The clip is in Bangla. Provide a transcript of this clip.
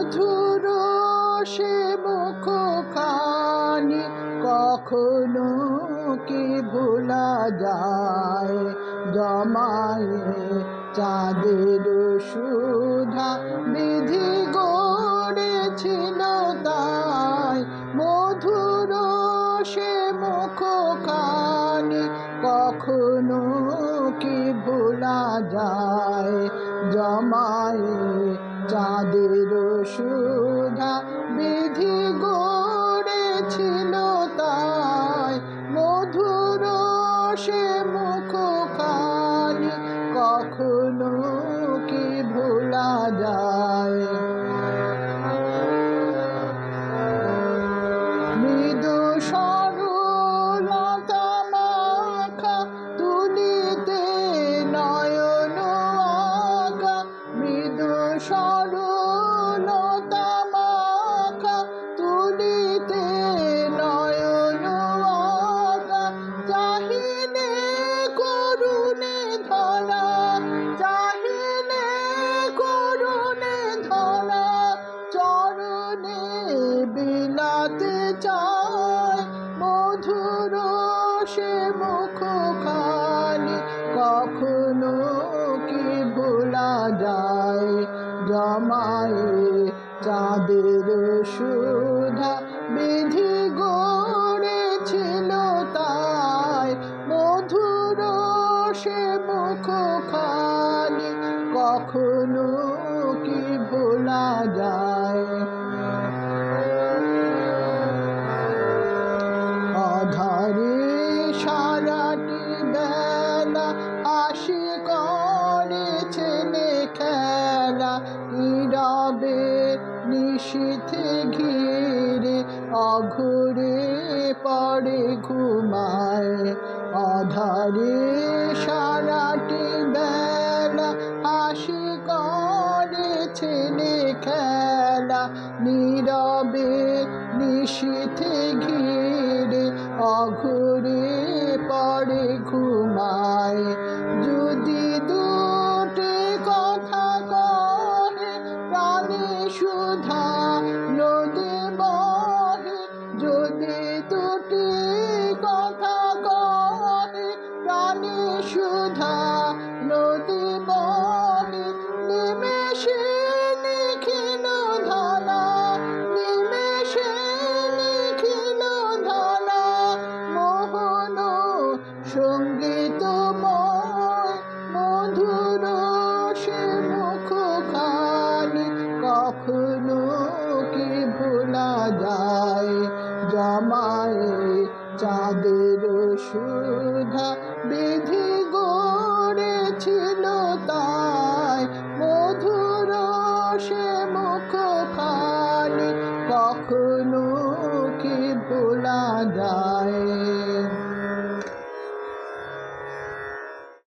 মধুর সে মুখখানি কখনো কি ভোলা যায়। জমায়ে চাঁদের সুধা বিধি গড়েছিল তাই। মধুর সে মুখখানি কখনো কি ভোলা যায়। জমায়ে চাঁদের সুধা বিধি গড়েছিল তাই। মধুর সে মুখখানি কখনো কি ভোলা যায়। মৃদু সরলতা মাখা তুলিতে নয়ন আঁকা। মৃদু সরলতা মাখা তুলিতে নয়ন আঁকা। চাহিলে করুণে ধরা, চাহিলে করুণে ধরা চরণে বিলাতে চায়। মধুর সে মুখখানি কখনো কি ভোলা যায়। জমায়ে চাঁদের সুধা বিধি গড়েছিল তাই। মধুর সে মুখখানি কখনো কি ভোলা যায়। অধারে সারাটি বেলা হাসি করেছেনে খেলা। নীরবে নিশীথে ঘিরে অঘরে পড়ে ঘুমায়। অধারে সারাটি বেলা হাসি করেছেনে খেলা। নীরবে নিশীথে ঘিরে অঘরে পড়ে ঘুমায়। যদি দুটি কথা কহে প্রাণে সুধা নদী বহে। যদি দুটি কথা কহে প্রাণে সুধা নদী বহে। নিমেষে নিখিল ধরা, নিমেষে নিখিল ধরা মোহন সঙ্গীতময়। মধুর সে মুখখানি কখনো কি ভোলা যায়। জমায়ে চাঁদের সুধা বিধি গড়েছিল তাই। মধুর সে মুখখানি কখনো কি ভোলা যায়।